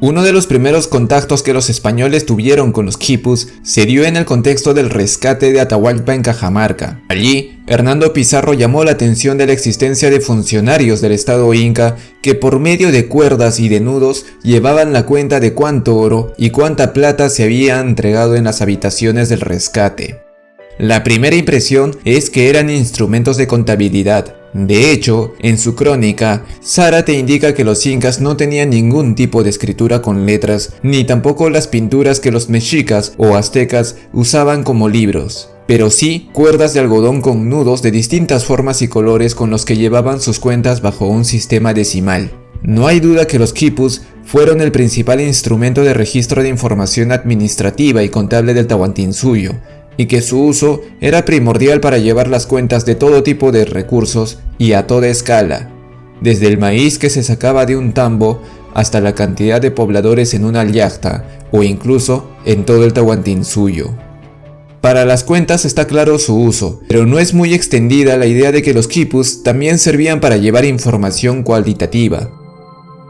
Uno de los primeros contactos que los españoles tuvieron con los quipus se dio en el contexto del rescate de Atahualpa en Cajamarca. Allí, Hernando Pizarro llamó la atención de la existencia de funcionarios del Estado Inca que por medio de cuerdas y de nudos llevaban la cuenta de cuánto oro y cuánta plata se había entregado en las habitaciones del rescate. La primera impresión es que eran instrumentos de contabilidad. De hecho, en su crónica, Zárate indica que los incas no tenían ningún tipo de escritura con letras, ni tampoco las pinturas que los mexicas o aztecas usaban como libros, pero sí cuerdas de algodón con nudos de distintas formas y colores con los que llevaban sus cuentas bajo un sistema decimal. No hay duda que los quipus fueron el principal instrumento de registro de información administrativa y contable del Tahuantinsuyo, y que su uso era primordial para llevar las cuentas de todo tipo de recursos y a toda escala, desde el maíz que se sacaba de un tambo hasta la cantidad de pobladores en una yacta o incluso en todo el Tahuantinsuyo. Para las cuentas está claro su uso, pero no es muy extendida la idea de que los quipus también servían para llevar información cualitativa,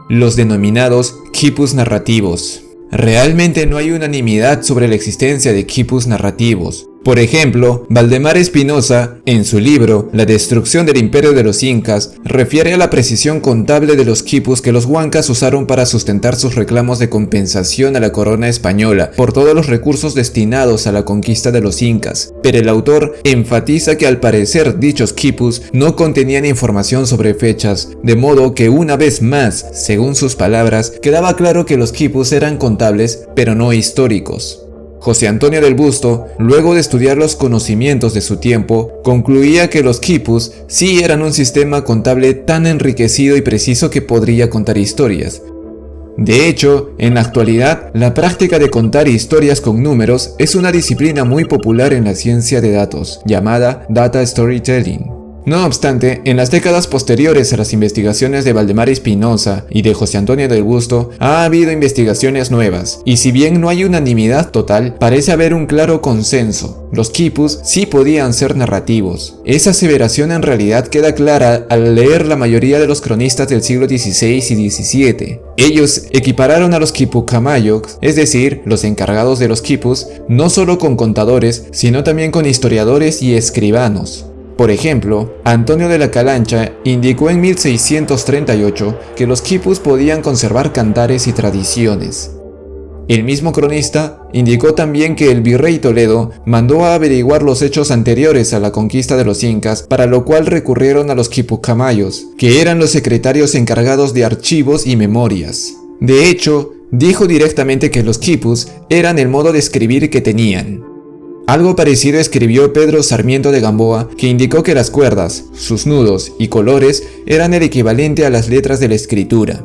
los denominados quipus narrativos. Realmente no hay unanimidad sobre la existencia de quipus narrativos. Por ejemplo, Valdemar Espinosa, en su libro La destrucción del imperio de los incas, refiere a la precisión contable de los quipus que los huancas usaron para sustentar sus reclamos de compensación a la corona española por todos los recursos destinados a la conquista de los incas, pero el autor enfatiza que al parecer dichos quipus no contenían información sobre fechas, de modo que una vez más, según sus palabras, quedaba claro que los quipus eran contables, pero no históricos. José Antonio del Busto, luego de estudiar los conocimientos de su tiempo, concluía que los quipus sí eran un sistema contable tan enriquecido y preciso que podría contar historias. De hecho, en la actualidad, la práctica de contar historias con números es una disciplina muy popular en la ciencia de datos, llamada Data Storytelling. No obstante, en las décadas posteriores a las investigaciones de Valdemar Espinosa y de José Antonio del Busto, ha habido investigaciones nuevas, y si bien no hay unanimidad total, parece haber un claro consenso. Los quipus sí podían ser narrativos. Esa aseveración en realidad queda clara al leer la mayoría de los cronistas del siglo XVI y XVII. Ellos equipararon a los quipucamayocs, es decir, los encargados de los quipus, no solo con contadores, sino también con historiadores y escribanos. Por ejemplo, Antonio de la Calancha indicó en 1638 que los quipus podían conservar cantares y tradiciones. El mismo cronista indicó también que el virrey Toledo mandó a averiguar los hechos anteriores a la conquista de los incas, para lo cual recurrieron a los quipucamayos, que eran los secretarios encargados de archivos y memorias. De hecho, dijo directamente que los quipus eran el modo de escribir que tenían. Algo parecido escribió Pedro Sarmiento de Gamboa, que indicó que las cuerdas, sus nudos y colores eran el equivalente a las letras de la escritura.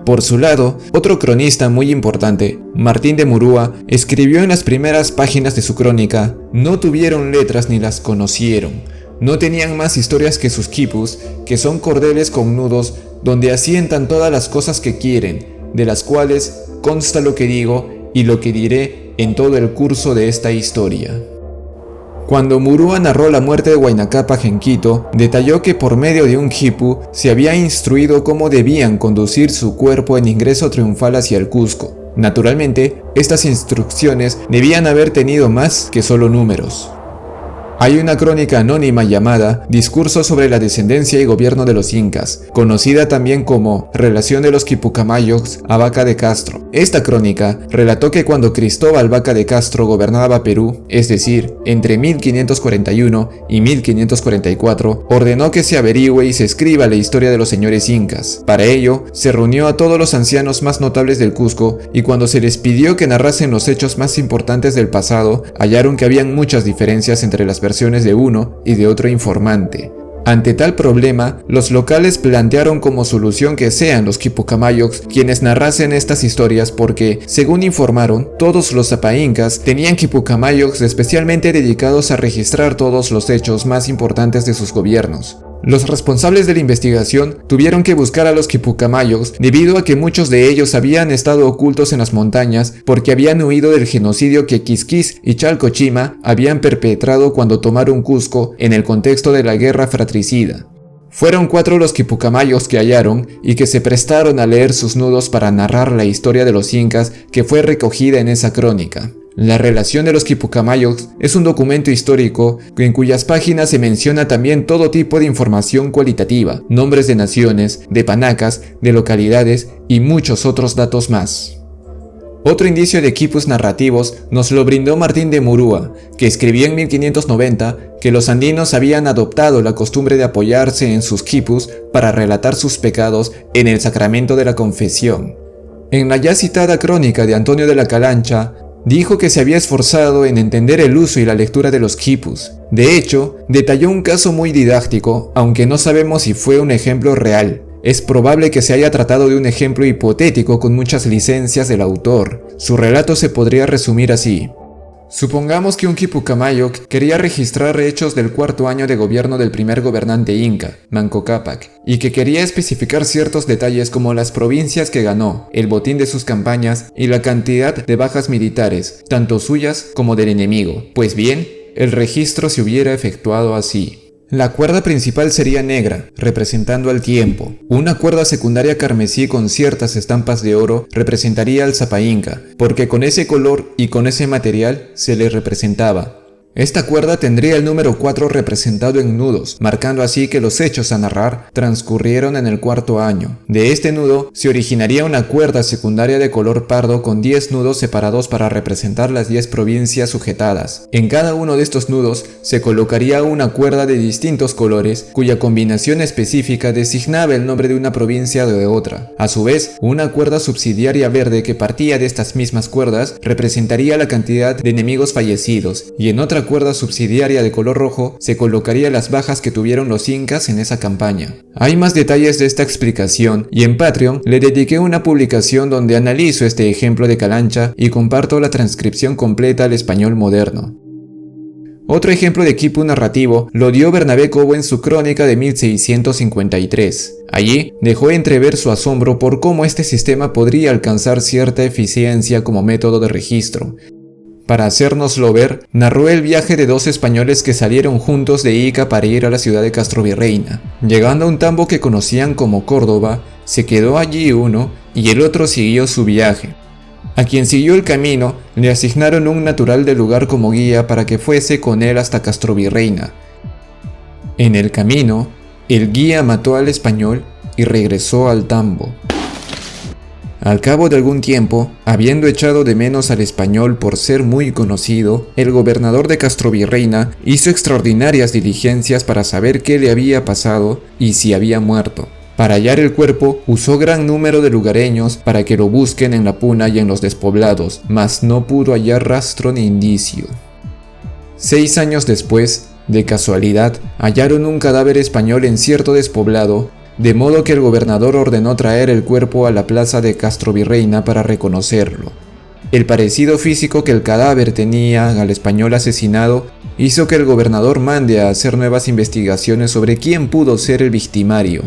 Por su lado, otro cronista muy importante, Martín de Murúa, escribió en las primeras páginas de su crónica: no tuvieron letras ni las conocieron, no tenían más historias que sus quipus, que son cordeles con nudos, donde asientan todas las cosas que quieren, de las cuales consta lo que digo y lo que diré en todo el curso de esta historia. Cuando Murúa narró la muerte de Huayna Cápac en Quito, detalló que por medio de un quipu se había instruido cómo debían conducir su cuerpo en ingreso triunfal hacia el Cusco. Naturalmente, estas instrucciones debían haber tenido más que solo números. Hay una crónica anónima llamada Discurso sobre la descendencia y gobierno de los incas, conocida también como Relación de los quipucamayocs a Vaca de Castro. Esta crónica relató que cuando Cristóbal Vaca de Castro gobernaba Perú, es decir, entre 1541 y 1544, ordenó que se averigüe y se escriba la historia de los señores incas. Para ello, se reunió a todos los ancianos más notables del Cusco, y cuando se les pidió que narrasen los hechos más importantes del pasado, hallaron que habían muchas diferencias entre las versiones de uno y de otro informante. Ante tal problema, los locales plantearon como solución que sean los quipucamayocs quienes narrasen estas historias porque, según informaron, todos los zapaincas tenían quipucamayocs especialmente dedicados a registrar todos los hechos más importantes de sus gobiernos. Los responsables de la investigación tuvieron que buscar a los quipucamayocs debido a que muchos de ellos habían estado ocultos en las montañas porque habían huido del genocidio que Quisquis y Chalcochima habían perpetrado cuando tomaron Cusco en el contexto de la guerra fratricida. Fueron 4 los quipucamayos que hallaron y que se prestaron a leer sus nudos para narrar la historia de los incas que fue recogida en esa crónica. La relación de los quipucamayos es un documento histórico en cuyas páginas se menciona también todo tipo de información cualitativa, nombres de naciones, de panacas, de localidades y muchos otros datos más. Otro indicio de quipus narrativos nos lo brindó Martín de Murúa, que escribió en 1590 que los andinos habían adoptado la costumbre de apoyarse en sus quipus para relatar sus pecados en el sacramento de la confesión. En la ya citada crónica de Antonio de la Calancha, dijo que se había esforzado en entender el uso y la lectura de los quipus. De hecho, detalló un caso muy didáctico, aunque no sabemos si fue un ejemplo real. Es probable que se haya tratado de un ejemplo hipotético con muchas licencias del autor. Su relato se podría resumir así. Supongamos que un quipucamayo quería registrar hechos del 4º año de gobierno del primer gobernante inca, Manco Cápac, y que quería especificar ciertos detalles como las provincias que ganó, el botín de sus campañas y la cantidad de bajas militares, tanto suyas como del enemigo. Pues bien, el registro se hubiera efectuado así. La cuerda principal sería negra, representando al tiempo. Una cuerda secundaria carmesí con ciertas estampas de oro representaría al Zapa Inca, porque con ese color y con ese material se le representaba. Esta cuerda tendría el número 4 representado en nudos, marcando así que los hechos a narrar transcurrieron en el 4º año. De este nudo se originaría una cuerda secundaria de color pardo con 10 nudos separados para representar las 10 provincias sujetadas. En cada uno de estos nudos se colocaría una cuerda de distintos colores, cuya combinación específica designaba el nombre de una provincia o de otra. A su vez, una cuerda subsidiaria verde que partía de estas mismas cuerdas representaría la cantidad de enemigos fallecidos, y en otra cuerda subsidiaria de color rojo se colocaría las bajas que tuvieron los incas en esa campaña. Hay más detalles de esta explicación y en Patreon le dediqué una publicación donde analizo este ejemplo de Calancha y comparto la transcripción completa al español moderno. Otro ejemplo de quipu narrativo lo dio Bernabé Cobo en su crónica de 1653. Allí dejó entrever su asombro por cómo este sistema podría alcanzar cierta eficiencia como método de registro. Para hacérnoslo ver, narró el viaje de 2 españoles que salieron juntos de Ica para ir a la ciudad de Castrovirreina. Llegando a un tambo que conocían como Córdoba, se quedó allí uno y el otro siguió su viaje. A quien siguió el camino, le asignaron un natural del lugar como guía para que fuese con él hasta Castrovirreina. En el camino, el guía mató al español y regresó al tambo. Al cabo de algún tiempo, habiendo echado de menos al español por ser muy conocido, el gobernador de Castrovirreina hizo extraordinarias diligencias para saber qué le había pasado y si había muerto. Para hallar el cuerpo, usó gran número de lugareños para que lo busquen en la puna y en los despoblados, mas no pudo hallar rastro ni indicio. 6 años después, de casualidad, hallaron un cadáver español en cierto despoblado, de modo que el gobernador ordenó traer el cuerpo a la plaza de Castrovirreina para reconocerlo. El parecido físico que el cadáver tenía al español asesinado hizo que el gobernador mande a hacer nuevas investigaciones sobre quién pudo ser el victimario,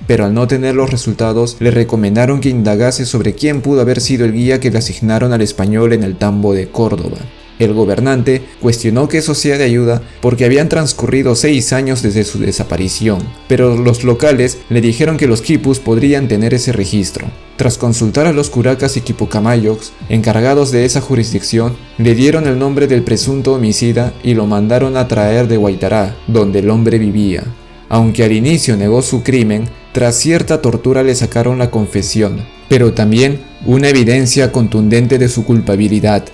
pero al no tener los resultados le recomendaron que indagase sobre quién pudo haber sido el guía que le asignaron al español en el tambo de Córdoba. El gobernante cuestionó que eso sea de ayuda porque habían transcurrido 6 años desde su desaparición, pero los locales le dijeron que los quipus podrían tener ese registro. Tras consultar a los curacas y quipucamayos, encargados de esa jurisdicción, le dieron el nombre del presunto homicida y lo mandaron a traer de Huaytará, donde el hombre vivía. Aunque al inicio negó su crimen, tras cierta tortura le sacaron la confesión, pero también una evidencia contundente de su culpabilidad.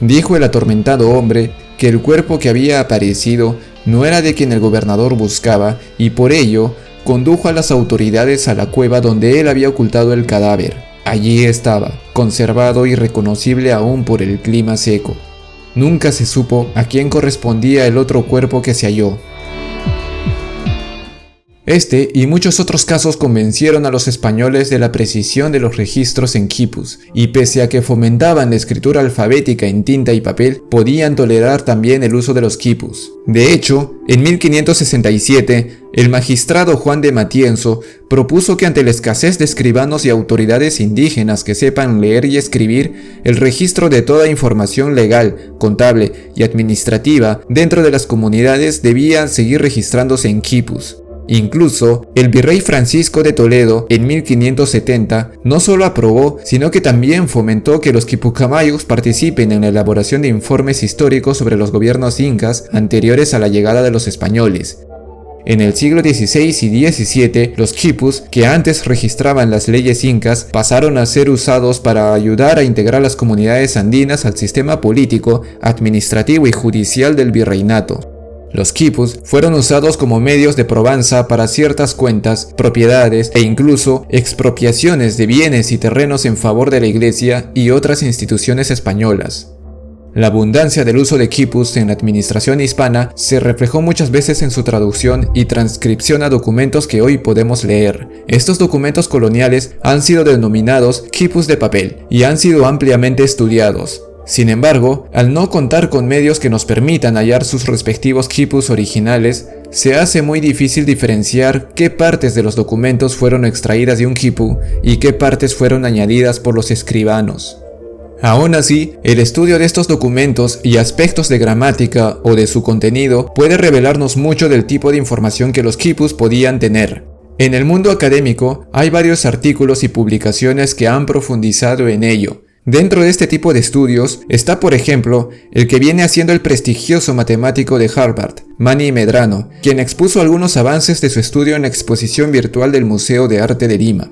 Dijo el atormentado hombre que el cuerpo que había aparecido no era de quien el gobernador buscaba y por ello condujo a las autoridades a la cueva donde él había ocultado el cadáver. Allí estaba, conservado y reconocible aún por el clima seco. Nunca se supo a quién correspondía el otro cuerpo que se halló. Este y muchos otros casos convencieron a los españoles de la precisión de los registros en quipus, y pese a que fomentaban la escritura alfabética en tinta y papel, podían tolerar también el uso de los quipus. De hecho, en 1567, el magistrado Juan de Matienzo propuso que ante la escasez de escribanos y autoridades indígenas que sepan leer y escribir, el registro de toda información legal, contable y administrativa dentro de las comunidades debía seguir registrándose en quipus. Incluso, el virrey Francisco de Toledo, en 1570, no solo aprobó, sino que también fomentó que los quipucamayos participen en la elaboración de informes históricos sobre los gobiernos incas anteriores a la llegada de los españoles. En el siglo XVI y XVII, los quipus, que antes registraban las leyes incas, pasaron a ser usados para ayudar a integrar las comunidades andinas al sistema político, administrativo y judicial del virreinato. Los quipus fueron usados como medios de probanza para ciertas cuentas, propiedades e incluso expropiaciones de bienes y terrenos en favor de la Iglesia y otras instituciones españolas. La abundancia del uso de quipus en la administración hispana se reflejó muchas veces en su traducción y transcripción a documentos que hoy podemos leer. Estos documentos coloniales han sido denominados quipus de papel y han sido ampliamente estudiados. Sin embargo, al no contar con medios que nos permitan hallar sus respectivos quipus originales, se hace muy difícil diferenciar qué partes de los documentos fueron extraídas de un quipu y qué partes fueron añadidas por los escribanos. Aún así, el estudio de estos documentos y aspectos de gramática o de su contenido puede revelarnos mucho del tipo de información que los quipus podían tener. En el mundo académico hay varios artículos y publicaciones que han profundizado en ello. Dentro de este tipo de estudios está, por ejemplo, el que viene haciendo el prestigioso matemático de Harvard, Mani Medrano, quien expuso algunos avances de su estudio en la exposición virtual del Museo de Arte de Lima.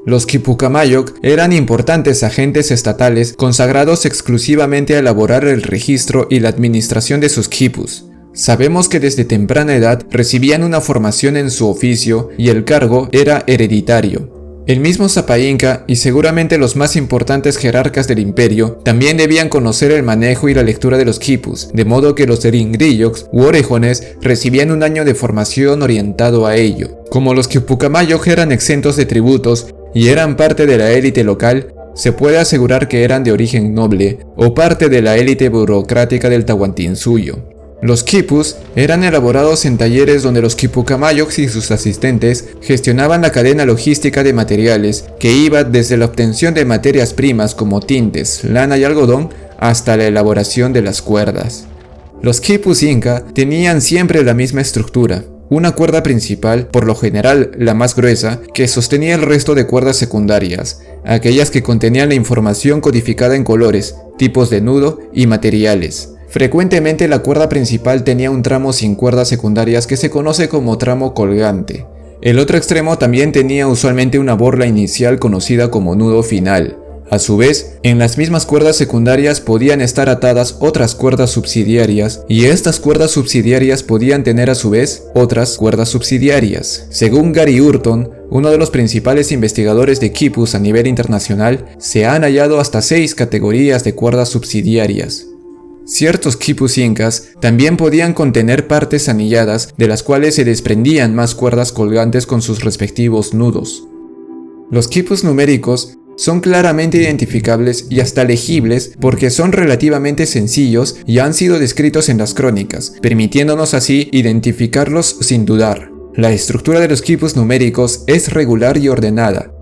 Los quipucamayok eran importantes agentes estatales consagrados exclusivamente a elaborar el registro y la administración de sus quipus. Sabemos que desde temprana edad recibían una formación en su oficio y el cargo era hereditario. El mismo Sapa Inca y seguramente los más importantes jerarcas del imperio también debían conocer el manejo y la lectura de los quipus, de modo que los ringrilloks u orejones recibían un año de formación orientado a ello. Como los quipucamayok eran exentos de tributos y eran parte de la élite local, se puede asegurar que eran de origen noble o parte de la élite burocrática del Tahuantinsuyo. Los quipus eran elaborados en talleres donde los quipucamayoks y sus asistentes gestionaban la cadena logística de materiales que iba desde la obtención de materias primas como tintes, lana y algodón hasta la elaboración de las cuerdas. Los quipus inca tenían siempre la misma estructura, una cuerda principal, por lo general la más gruesa, que sostenía el resto de cuerdas secundarias, aquellas que contenían la información codificada en colores, tipos de nudo y materiales. Frecuentemente la cuerda principal tenía un tramo sin cuerdas secundarias que se conoce como tramo colgante. El otro extremo también tenía usualmente una borla inicial conocida como nudo final. A su vez, en las mismas cuerdas secundarias podían estar atadas otras cuerdas subsidiarias y estas cuerdas subsidiarias podían tener a su vez otras cuerdas subsidiarias. Según Gary Hurton, uno de los principales investigadores de quipus a nivel internacional, se han hallado hasta 6 categorías de cuerdas subsidiarias. Ciertos quipus incas también podían contener partes anilladas de las cuales se desprendían más cuerdas colgantes con sus respectivos nudos. Los quipus numéricos son claramente identificables y hasta legibles porque son relativamente sencillos y han sido descritos en las crónicas, permitiéndonos así identificarlos sin dudar. La estructura de los quipus numéricos es regular y ordenada.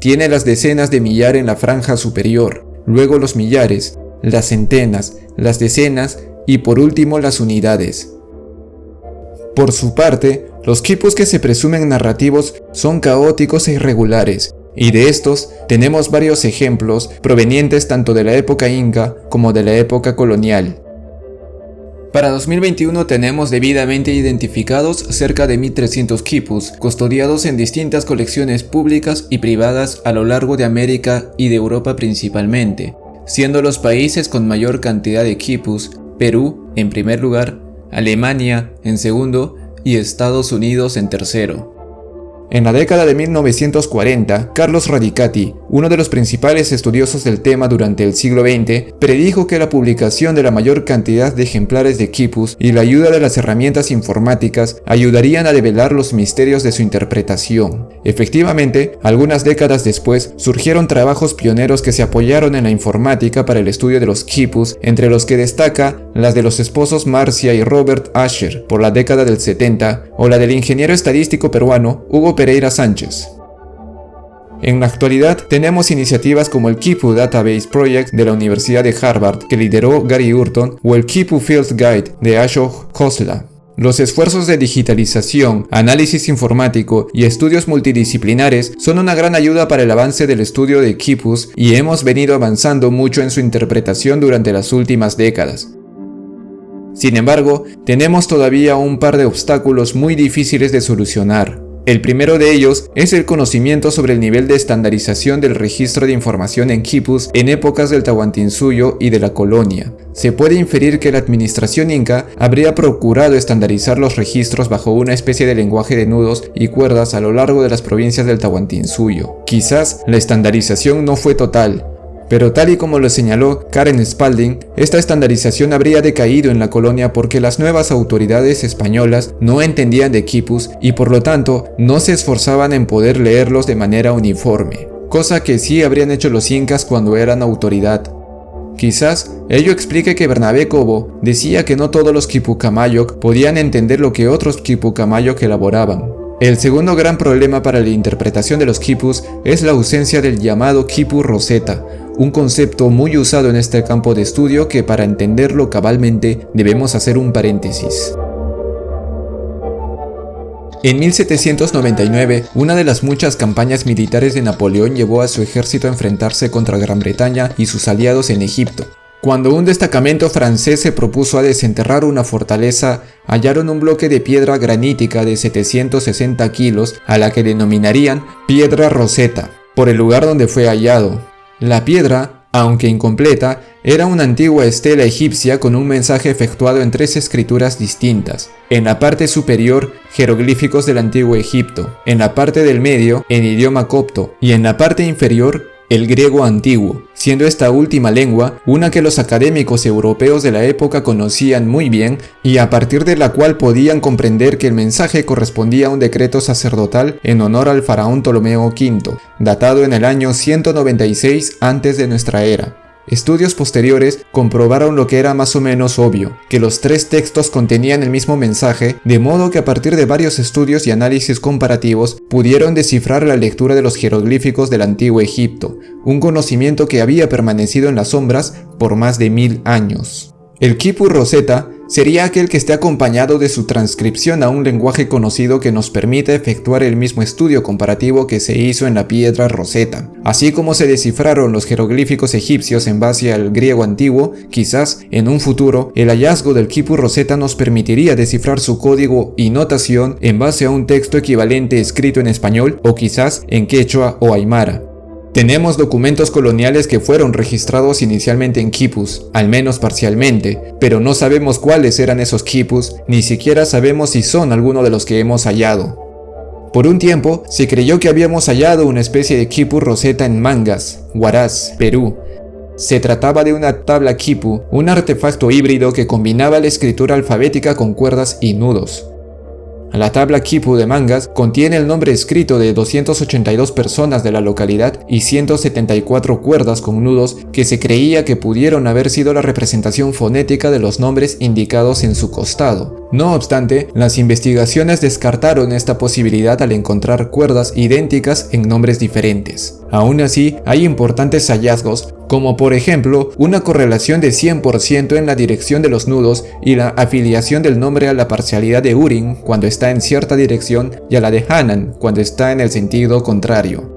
Tiene las decenas de millar en la franja superior, luego los millares, las centenas, las decenas y por último las unidades. Por su parte, los quipus que se presumen narrativos son caóticos e irregulares, y de estos tenemos varios ejemplos provenientes tanto de la época inca como de la época colonial. Para 2021 tenemos debidamente identificados cerca de 1300 quipus, custodiados en distintas colecciones públicas y privadas a lo largo de América y de Europa principalmente, siendo los países con mayor cantidad de quipus Perú en primer lugar, Alemania en segundo y Estados Unidos en tercero. En la década de 1940, Carlos Radicati, uno de los principales estudiosos del tema durante el siglo XX, predijo que la publicación de la mayor cantidad de ejemplares de quipus y la ayuda de las herramientas informáticas ayudarían a develar los misterios de su interpretación. Efectivamente, algunas décadas después, surgieron trabajos pioneros que se apoyaron en la informática para el estudio de los quipus, entre los que destaca las de los esposos Marcia y Robert Asher por la década del 70, o la del ingeniero estadístico peruano Hugo Pereira Sánchez. En la actualidad tenemos iniciativas como el Quipu Database Project de la Universidad de Harvard, que lideró Gary Hurton, o el Quipu Field Guide de Ashok Khosla. Los esfuerzos de digitalización, análisis informático y estudios multidisciplinares son una gran ayuda para el avance del estudio de quipus y hemos venido avanzando mucho en su interpretación durante las últimas décadas. Sin embargo, tenemos todavía un par de obstáculos muy difíciles de solucionar. El primero de ellos es el conocimiento sobre el nivel de estandarización del registro de información en quipus en épocas del Tahuantinsuyo y de la colonia. Se puede inferir que la administración inca habría procurado estandarizar los registros bajo una especie de lenguaje de nudos y cuerdas a lo largo de las provincias del Tahuantinsuyo. Quizás la estandarización no fue total, pero tal y como lo señaló Karen Spalding, esta estandarización habría decaído en la colonia porque las nuevas autoridades españolas no entendían de quipus y por lo tanto no se esforzaban en poder leerlos de manera uniforme, cosa que sí habrían hecho los incas cuando eran autoridad. Quizás ello explique que Bernabé Cobo decía que no todos los quipucamayoc podían entender lo que otros quipucamayoc elaboraban. El segundo gran problema para la interpretación de los quipus es la ausencia del llamado quipu roseta, un concepto muy usado en este campo de estudio que para entenderlo cabalmente debemos hacer un paréntesis. En 1799, una de las muchas campañas militares de Napoleón llevó a su ejército a enfrentarse contra Gran Bretaña y sus aliados en Egipto. Cuando un destacamento francés se propuso a desenterrar una fortaleza, hallaron un bloque de piedra granítica de 760 kilos a la que denominarían Piedra Roseta, por el lugar donde fue hallado. La piedra, aunque incompleta, era una antigua estela egipcia con un mensaje efectuado en 3 escrituras distintas. En la parte superior, jeroglíficos del antiguo Egipto, en la parte del medio, en idioma copto, y en la parte inferior, el griego antiguo, siendo esta última lengua una que los académicos europeos de la época conocían muy bien y a partir de la cual podían comprender que el mensaje correspondía a un decreto sacerdotal en honor al faraón Ptolomeo V, datado en el año 196 antes de nuestra era. Estudios posteriores comprobaron lo que era más o menos obvio, que los 3 textos contenían el mismo mensaje, de modo que a partir de varios estudios y análisis comparativos pudieron descifrar la lectura de los jeroglíficos del antiguo Egipto, un conocimiento que había permanecido en las sombras por más de 1000 años. El quipu roseta sería aquel que esté acompañado de su transcripción a un lenguaje conocido que nos permita efectuar el mismo estudio comparativo que se hizo en la piedra Roseta. Así como se descifraron los jeroglíficos egipcios en base al griego antiguo, quizás en un futuro el hallazgo del quipu Roseta nos permitiría descifrar su código y notación en base a un texto equivalente escrito en español o quizás en quechua o aymara. Tenemos documentos coloniales que fueron registrados inicialmente en quipus, al menos parcialmente, pero no sabemos cuáles eran esos quipus, ni siquiera sabemos si son alguno de los que hemos hallado. Por un tiempo, se creyó que habíamos hallado una especie de quipu roseta en Mangas, Huaraz, Perú. Se trataba de una tabla quipu, un artefacto híbrido que combinaba la escritura alfabética con cuerdas y nudos. La tabla quipu de Mangas contiene el nombre escrito de 282 personas de la localidad y 174 cuerdas con nudos que se creía que pudieron haber sido la representación fonética de los nombres indicados en su costado. No obstante, las investigaciones descartaron esta posibilidad al encontrar cuerdas idénticas en nombres diferentes. Aún así, hay importantes hallazgos, como por ejemplo una correlación de 100% en la dirección de los nudos y la afiliación del nombre a la parcialidad de Urim cuando está en cierta dirección y a la de Hanan cuando está en el sentido contrario.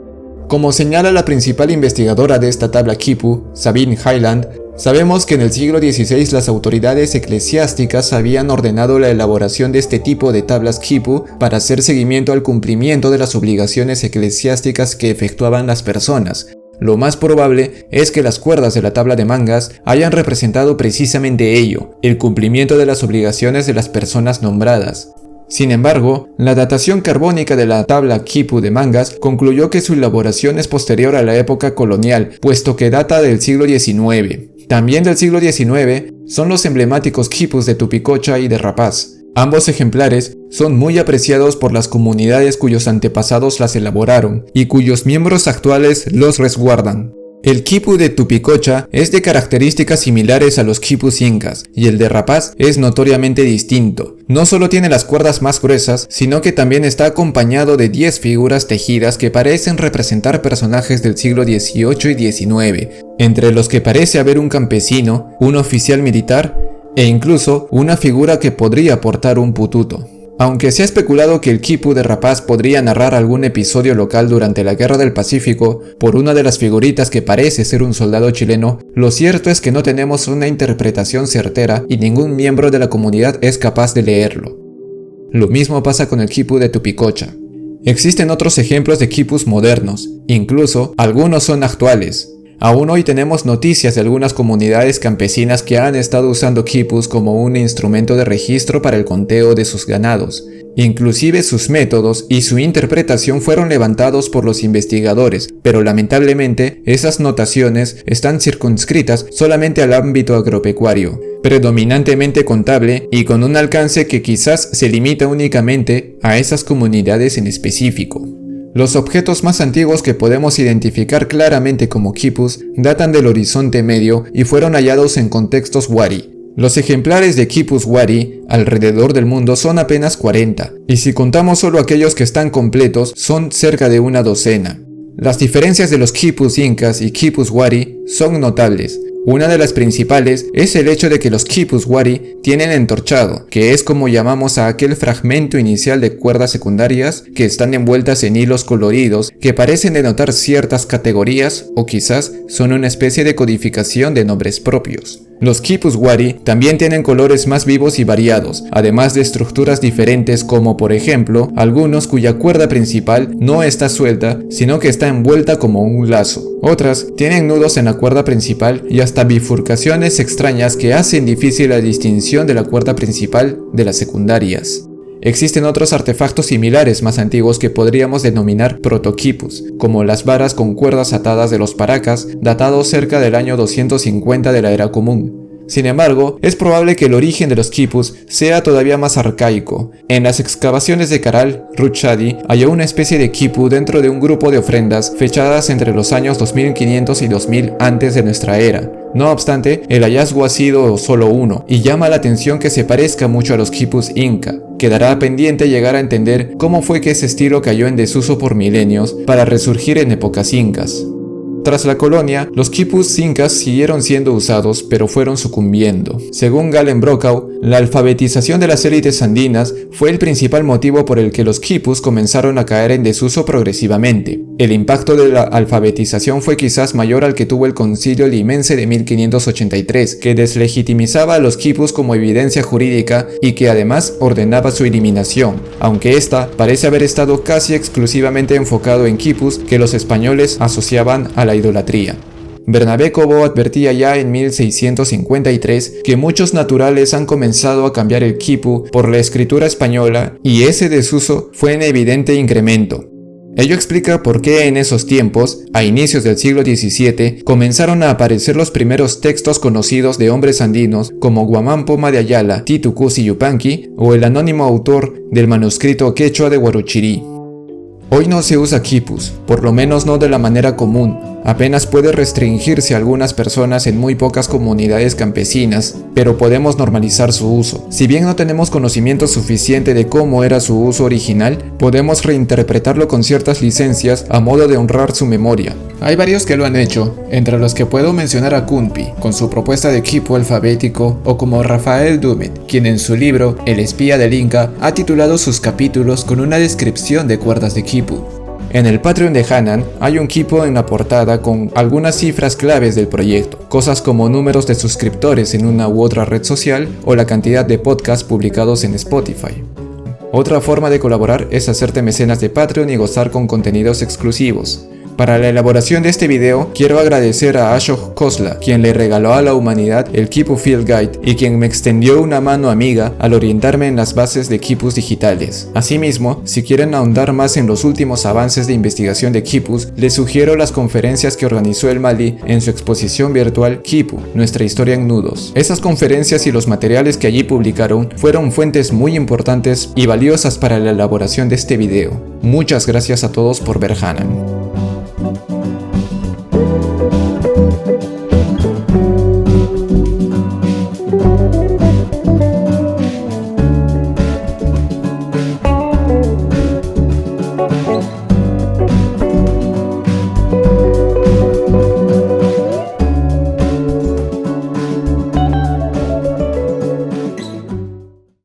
Como señala la principal investigadora de esta tabla quipu, Sabine Hyland, sabemos que en el siglo XVI las autoridades eclesiásticas habían ordenado la elaboración de este tipo de tablas quipu para hacer seguimiento al cumplimiento de las obligaciones eclesiásticas que efectuaban las personas. Lo más probable es que las cuerdas de la tabla de Mangas hayan representado precisamente ello, el cumplimiento de las obligaciones de las personas nombradas. Sin embargo, la datación carbónica de la tabla quipu de Mangas concluyó que su elaboración es posterior a la época colonial, puesto que data del siglo XIX. También del siglo XIX son los emblemáticos quipus de Tupicocha y de Rapaz. Ambos ejemplares son muy apreciados por las comunidades cuyos antepasados las elaboraron y cuyos miembros actuales los resguardan. El quipu de Tupicocha es de características similares a los quipus incas y el de Rapaz es notoriamente distinto. No solo tiene las cuerdas más gruesas, sino que también está acompañado de 10 figuras tejidas que parecen representar personajes del siglo XVIII y XIX, entre los que parece haber un campesino, un oficial militar e incluso una figura que podría portar un pututo. Aunque se ha especulado que el quipu de Rapaz podría narrar algún episodio local durante la Guerra del Pacífico por una de las figuritas que parece ser un soldado chileno, lo cierto es que no tenemos una interpretación certera y ningún miembro de la comunidad es capaz de leerlo. Lo mismo pasa con el quipu de Tupicocha. Existen otros ejemplos de quipus modernos, incluso algunos son actuales. Aún hoy tenemos noticias de algunas comunidades campesinas que han estado usando quipus como un instrumento de registro para el conteo de sus ganados. Inclusive sus métodos y su interpretación fueron levantados por los investigadores, pero lamentablemente esas notaciones están circunscritas solamente al ámbito agropecuario, predominantemente contable y con un alcance que quizás se limita únicamente a esas comunidades en específico. Los objetos más antiguos que podemos identificar claramente como quipus datan del Horizonte Medio y fueron hallados en contextos wari. Los ejemplares de quipus wari alrededor del mundo son apenas 40, y si contamos solo aquellos que están completos, son cerca de una docena. Las diferencias de los quipus incas y quipus wari son notables. Una de las principales es el hecho de que los quipus wari tienen entorchado, que es como llamamos a aquel fragmento inicial de cuerdas secundarias que están envueltas en hilos coloridos que parecen denotar ciertas categorías o quizás son una especie de codificación de nombres propios. Los quipus wari también tienen colores más vivos y variados, además de estructuras diferentes como por ejemplo algunos cuya cuerda principal no está suelta sino que está envuelta como un lazo. Otras tienen nudos en la cuerda principal y hasta bifurcaciones extrañas que hacen difícil la distinción de la cuerda principal de las secundarias. Existen otros artefactos similares más antiguos que podríamos denominar protoquipus, como las varas con cuerdas atadas de los paracas, datados cerca del año 250 de la era común. Sin embargo, es probable que el origen de los quipus sea todavía más arcaico. En las excavaciones de Caral, Ruchadi, halló una especie de quipu dentro de un grupo de ofrendas fechadas entre los años 2500 y 2000 antes de nuestra era. No obstante, el hallazgo ha sido solo uno, y llama la atención que se parezca mucho a los quipus inca. Quedará pendiente llegar a entender cómo fue que ese estilo cayó en desuso por milenios para resurgir en épocas incas. Tras la colonia, los quipus incas siguieron siendo usados, pero fueron sucumbiendo. Según Galen Brokaw, la alfabetización de las élites andinas fue el principal motivo por el que los quipus comenzaron a caer en desuso progresivamente. El impacto de la alfabetización fue quizás mayor al que tuvo el Concilio Limense de 1583, que deslegitimizaba a los quipus como evidencia jurídica y que además ordenaba su eliminación, aunque esta parece haber estado casi exclusivamente enfocado en quipus que los españoles asociaban a la idolatría. Bernabé Cobo advertía ya en 1653 que muchos naturales han comenzado a cambiar el quipu por la escritura española y ese desuso fue en evidente incremento. Ello explica por qué en esos tiempos, a inicios del siglo XVII, comenzaron a aparecer los primeros textos conocidos de hombres andinos como Guamán Poma de Ayala, Titu Cusi Yupanqui o el anónimo autor del manuscrito quechua de Huarochirí. Hoy no se usa quipus, por lo menos no de la manera común. Apenas puede restringirse a algunas personas en muy pocas comunidades campesinas, pero podemos normalizar su uso. Si bien no tenemos conocimiento suficiente de cómo era su uso original, podemos reinterpretarlo con ciertas licencias a modo de honrar su memoria. Hay varios que lo han hecho, entre los que puedo mencionar a Kunpi, con su propuesta de quipu alfabético, o como Rafael Dumet, quien en su libro El espía del Inca ha titulado sus capítulos con una descripción de cuerdas de quipu. En el Patreon de Hanan hay un quipu en la portada con algunas cifras claves del proyecto, cosas como números de suscriptores en una u otra red social o la cantidad de podcasts publicados en Spotify. Otra forma de colaborar es hacerte mecenas de Patreon y gozar con contenidos exclusivos. Para la elaboración de este video, quiero agradecer a Ashok Khosla, quien le regaló a la humanidad el Quipu Field Guide y quien me extendió una mano amiga al orientarme en las bases de quipus digitales. Asimismo, si quieren ahondar más en los últimos avances de investigación de quipus, les sugiero las conferencias que organizó el Mali en su exposición virtual Quipu, nuestra historia en nudos. Esas conferencias y los materiales que allí publicaron fueron fuentes muy importantes y valiosas para la elaboración de este video. Muchas gracias a todos por ver Hanan.